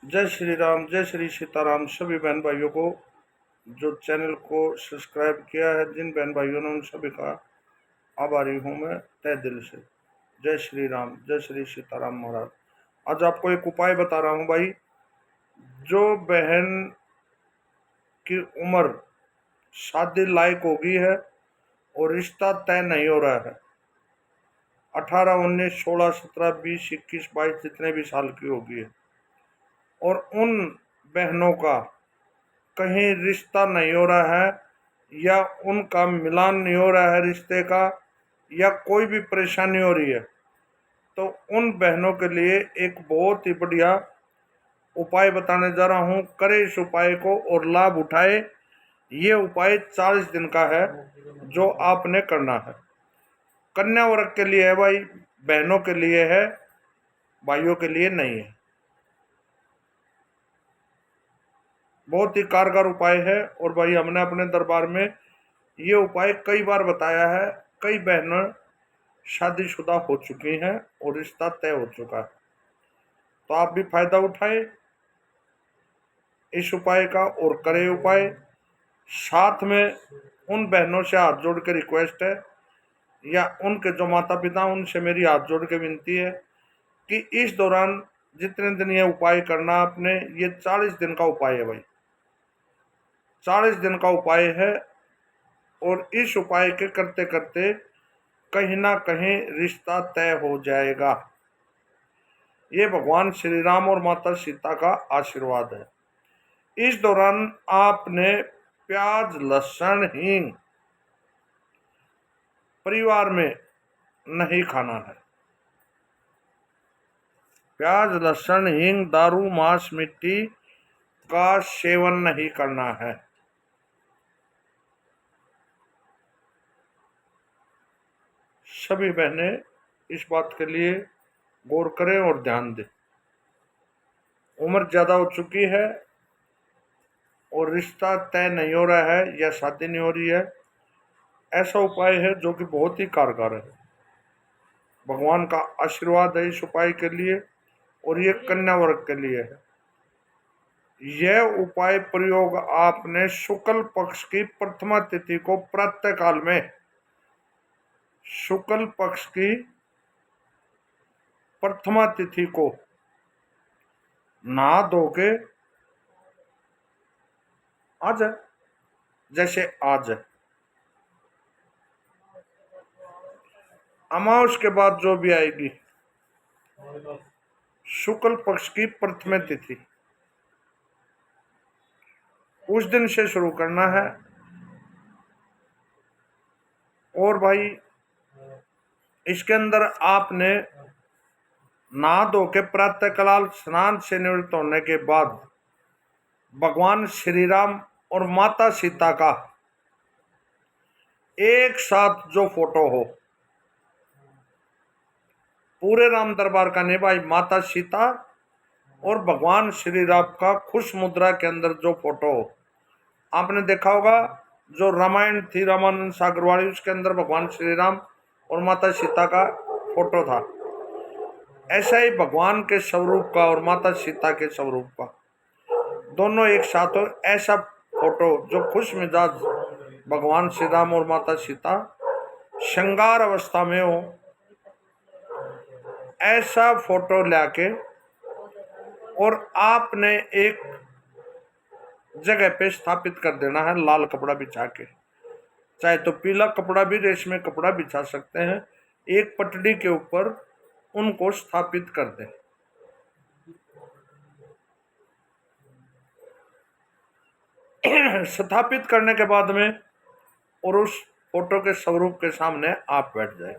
जय श्री राम, जय श्री सीताराम। सभी बहन भाइयों को जो चैनल को सब्सक्राइब किया है, जिन बहन भाइयों ने, उन सभी का आभारी हूँ मैं तहे दिल से। जय श्री राम, जय श्री सीताराम महाराज। आज आपको एक उपाय बता रहा हूँ भाई। जो बहन की उम्र शादी लायक हो गई है और रिश्ता तय नहीं हो रहा है, 18, 19, 16, 17, 20, 21, 22 जितने भी साल की होगी है, और उन बहनों का कहीं रिश्ता नहीं हो रहा है या उनका मिलान नहीं हो रहा है रिश्ते का, या कोई भी परेशानी हो रही है, तो उन बहनों के लिए एक बहुत ही बढ़िया उपाय बताने जा रहा हूँ। करें इस उपाय को और लाभ उठाए। ये उपाय 40 दिन का है जो आपने करना है। कन्या वर्ग के लिए है भाई, बहनों के लिए है, भाइयों के लिए नहीं है। बहुत ही कारगर उपाय है और भाई हमने अपने दरबार में ये उपाय कई बार बताया है। कई बहनें शादीशुदा हो चुकी हैं और रिश्ता तय हो चुका है, तो आप भी फायदा उठाए इस उपाय का और करें उपाय। साथ में उन बहनों से हाथ जोड़ के रिक्वेस्ट है, या उनके जो माता पिता, उनसे मेरी हाथ जोड़ के विनती है कि इस दौरान जितने दिन ये उपाय करना आपने, ये 40 दिन का उपाय है भाई, 40 दिन का उपाय है। और इस उपाय के करते करते कहीं ना कहीं रिश्ता तय हो जाएगा। ये भगवान श्री राम और माता सीता का आशीर्वाद है। इस दौरान आपने प्याज लहसुन हींग परिवार में नहीं खाना है। प्याज लहसुन हींग, दारू, मांस, मिट्टी का सेवन नहीं करना है। सभी बहनें इस बात के लिए गौर करें और ध्यान दें। उम्र ज्यादा हो चुकी है और रिश्ता तय नहीं हो रहा है या शादी नहीं हो रही है, ऐसा उपाय है जो कि बहुत ही कारगर है। भगवान का आशीर्वाद है इस उपाय के लिए, और ये कन्या वर्ग के लिए है। यह उपाय प्रयोग आपने शुक्ल पक्ष की प्रथमा तिथि को प्रातः काल में, शुक्ल पक्ष की प्रथमा तिथि को नहा धो के, आज है जैसे आज है, अमावस के बाद जो भी आएगी शुक्ल पक्ष की प्रथमा तिथि, उस दिन से शुरू करना है। और भाई इसके अंदर आपने नहा धो के प्रातः काल स्नान से निवृत्त होने के बाद भगवान श्री राम और माता सीता का एक साथ जो फोटो हो, पूरे राम दरबार का नहीं भाई, माता सीता और भगवान श्री राम का खुश मुद्रा के अंदर जो फोटो हो, आपने देखा होगा जो रामायण थी रामानंद सागर वाली, उसके अंदर भगवान श्री राम और माता सीता का फोटो था। ऐसा ही भगवान के स्वरूप का और माता सीता के स्वरूप का दोनों एक साथ हो, ऐसा फोटो जो खुश मिजाज भगवान श्री राम और माता सीता श्रृंगार अवस्था में हो, ऐसा फोटो लाके और आपने एक जगह पे स्थापित कर देना है, लाल कपड़ा बिछा के। चाहे तो पीला कपड़ा भी, रेशमी कपड़ा बिछा सकते हैं। एक पटड़ी के ऊपर उनको स्थापित कर दें। स्थापित करने के बाद में और उस फोटो के स्वरूप के सामने आप बैठ जाए।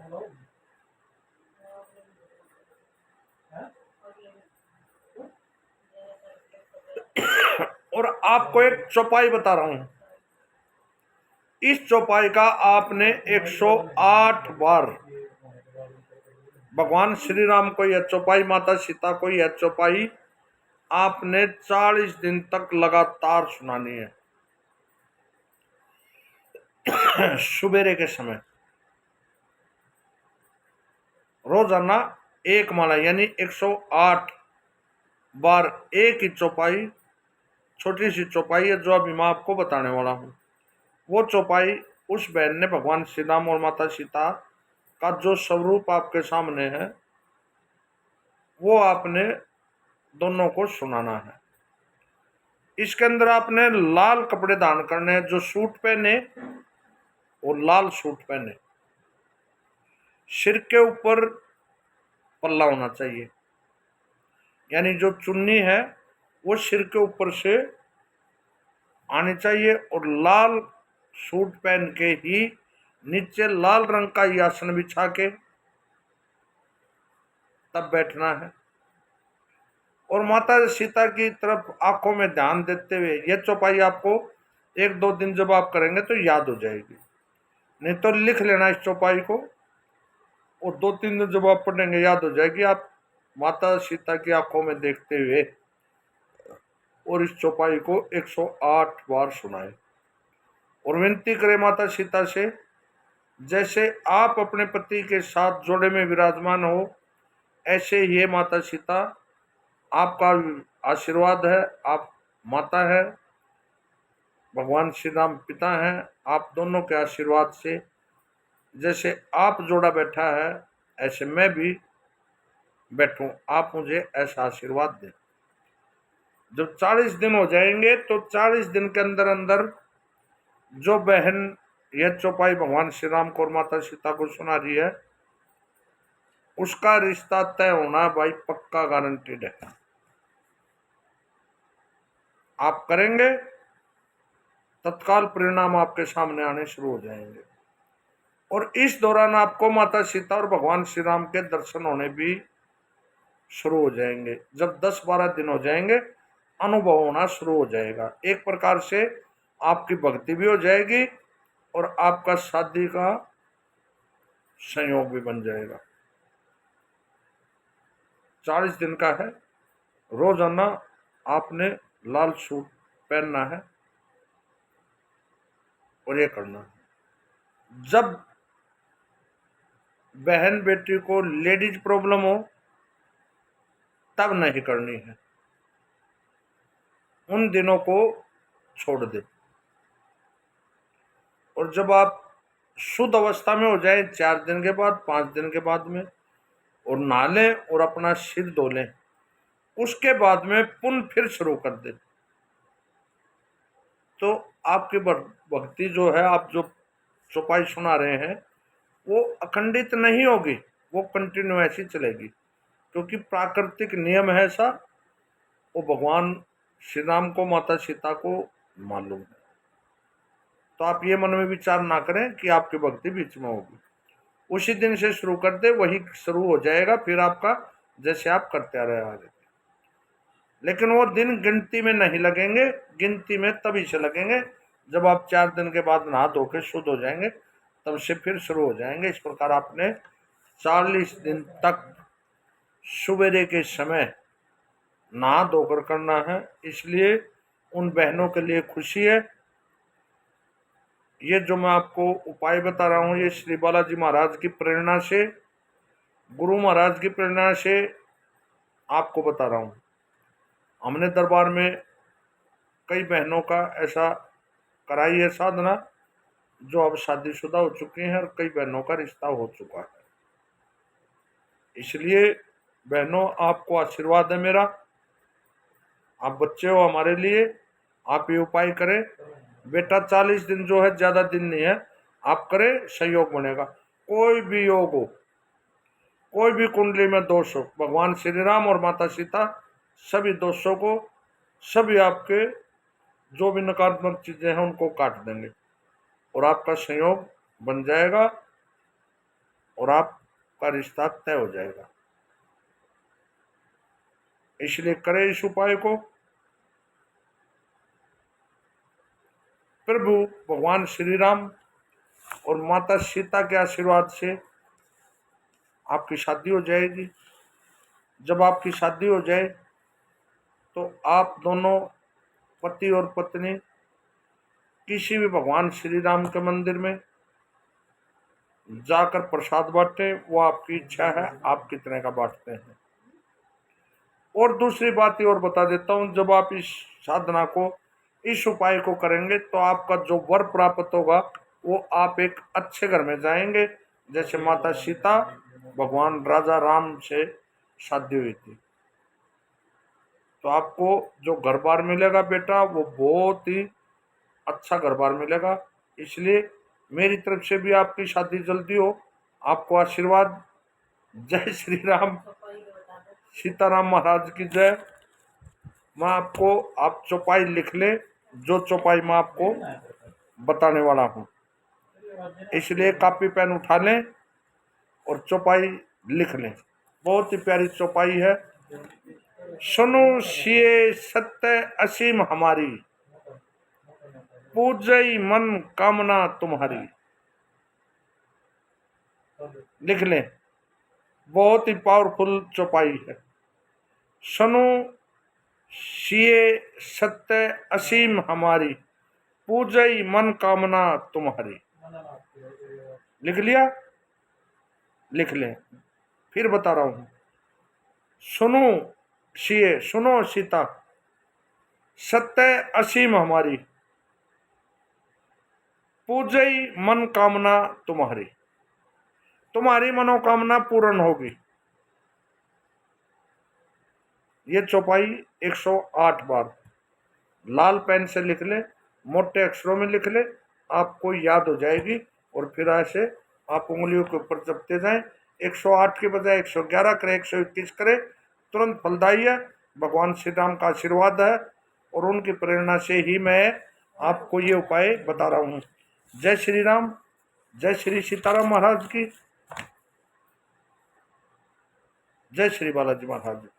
और आपको एक चौपाई बता रहा हूं, इस चौपाई का आपने 108 बार भगवान श्री राम को यह चौपाई, माता सीता को यह चौपाई आपने 40 दिन तक लगातार सुनानी है। सुबेरे के समय रोजाना एक माला यानी 108 बार एक ही चौपाई, छोटी सी चौपाई है जो अभी मैं आपको बताने वाला हूँ। वो चौपाई उस बहन ने भगवान श्री राम और माता सीता का जो स्वरूप आपके सामने है वो आपने दोनों को सुनाना है। इसके अंदर आपने लाल कपड़े धारण करने हैं, जो सूट पहने वो लाल सूट पहने, सिर के ऊपर पल्ला होना चाहिए, यानी जो चुन्नी है वो सिर के ऊपर से आनी चाहिए, और लाल सूट पहन के ही नीचे लाल रंग का ही आसन बिछा के तब बैठना है। और माता सीता की तरफ आंखों में ध्यान देते हुए यह चौपाई आपको 1-2 दिन जब आप करेंगे तो याद हो जाएगी, नहीं तो लिख लेना इस चौपाई को, और 2-3 दिन जब आप पढ़ेंगे याद हो जाएगी। आप माता सीता की आंखों में देखते हुए और इस चौपाई को 108 बार सुनाएं और विनती करें माता सीता से, जैसे आप अपने पति के साथ जोड़े में विराजमान हो, ऐसे ही माता सीता आपका आशीर्वाद है, आप माता है, भगवान श्री राम पिता हैं, आप दोनों के आशीर्वाद से जैसे आप जोड़ा बैठा है ऐसे मैं भी बैठूं, आप मुझे ऐसा आशीर्वाद दें। जब 40 दिन हो जाएंगे तो 40 दिन के अंदर अंदर जो बहन यह चौपाई भगवान श्री राम को और माता सीता को सुना रही है उसका रिश्ता तय होना भाई पक्का, गारंटेड है। आप करेंगे तत्काल परिणाम आपके सामने आने शुरू हो जाएंगे, और इस दौरान आपको माता सीता और भगवान श्री राम के दर्शन होने भी शुरू हो जाएंगे। जब 10-12 दिन हो जाएंगे अनुभव होना शुरू हो जाएगा, एक प्रकार से आपकी भक्ति भी हो जाएगी और आपका शादी का संयोग भी बन जाएगा। 40 दिन का है, रोजाना आपने लाल सूट पहनना है और ये करना है। जब बहन बेटी को लेडीज प्रॉब्लम हो तब नहीं करनी है, उन दिनों को छोड़ दे, और जब आप शुद्ध अवस्था में हो जाए 4 दिन के बाद 5 दिन के बाद में, और नहा लें और अपना सिर धो लें, उसके बाद में पुनः फिर शुरू कर दे, तो आपकी भक्ति जो है, आप जो चौपाई सुना रहे हैं वो अखंडित नहीं होगी, वो कंटिन्यू ऐसी चलेगी, क्योंकि प्राकृतिक नियम है ऐसा, वो भगवान श्री राम को माता सीता को मालूम है। तो आप ये मन में विचार ना करें कि आपकी भक्ति बीच में होगी, उसी दिन से शुरू कर दे, वही शुरू हो जाएगा, फिर आपका जैसे आप करते रहे आगे। लेकिन वो दिन गिनती में नहीं लगेंगे, गिनती में तभी से लगेंगे जब आप 4 दिन के बाद नहा धो के शुद्ध हो जाएंगे, तब से फिर शुरू हो जाएंगे। इस प्रकार आपने 40 दिन तक सवेरे के समय नहा धोकर करना है। इसलिए उन बहनों के लिए खुशी है। ये जो मैं आपको उपाय बता रहा हूँ ये श्री बालाजी महाराज की प्रेरणा से, गुरु महाराज की प्रेरणा से आपको बता रहा हूँ। हमने दरबार में कई बहनों का ऐसा कराई है साधना, जो अब शादीशुदा हो चुकी हैं, और कई बहनों का रिश्ता हो चुका है। इसलिए बहनों आपको आशीर्वाद है मेरा, आप बच्चे हो हमारे लिए, आप ये उपाय करें। बेटा 40 दिन जो है ज़्यादा दिन नहीं है, आप करें, सहयोग बनेगा। कोई भी योग हो, कोई भी कुंडली में दोष हो, भगवान श्री राम और माता सीता सभी दोषों को, सभी आपके जो भी नकारात्मक चीज़ें हैं उनको काट देंगे, और आपका संयोग बन जाएगा और आपका रिश्ता तय हो जाएगा। इसलिए करें इस उपाय को। प्रभु भगवान श्री राम और माता सीता के आशीर्वाद से आपकी शादी हो जाएगी। जब आपकी शादी हो जाए तो आप दोनों पति और पत्नी किसी भी भगवान श्री राम के मंदिर में जाकर प्रसाद बांटे, वो आपकी इच्छा है आप कितने का बांटते हैं। और दूसरी बात ये और बता देता हूँ, जब आप इस साधना को, इस उपाय को करेंगे तो आपका जो वर प्राप्त होगा वो आप एक अच्छे घर में जाएंगे। जैसे माता सीता भगवान राजा राम से शादी हुई थी, तो आपको जो घर बार मिलेगा बेटा वो बहुत ही अच्छा घर बार मिलेगा। इसलिए मेरी तरफ से भी आपकी शादी जल्दी हो, आपको आशीर्वाद। जय श्री राम, सीताराम महाराज की जय। मैं आपको, आप चौपाई लिख ले, जो चौपाई मैं आपको बताने वाला हूँ, इसलिए कॉपी पेन उठा लें और चौपाई लिख लें। बहुत ही प्यारी चौपाई है। सुनो सिए सत्य असीम हमारी, पूजई मन कामना तुम्हारी। लिख लें, बहुत ही पावरफुल चौपाई है। सुनो सिए सत्य असीम हमारी, पूजई मन कामना तुम्हारी। लिख लिया? लिख लें, फिर बता रहा हूं। सुनो सिए, सुनो सीता, सत्य असीम हमारी, पूजई मन कामना तुम्हारी। तुम्हारी मनोकामना पूर्ण होगी। ये चौपाई 108 बार लाल पेन से लिख ले, मोटे अक्षरों में लिख ले, आपको याद हो जाएगी। और फिर ऐसे आप उंगलियों के ऊपर जपते जाएं। 108 के बजाय 111 करें, 121 करें, तुरंत फलदायी है। भगवान श्री राम का आशीर्वाद है और उनकी प्रेरणा से ही मैं आपको ये उपाय बता रहा हूँ। जय श्री राम, जय श्री सीताराम महाराज की, जय श्री बालाजी महाराज।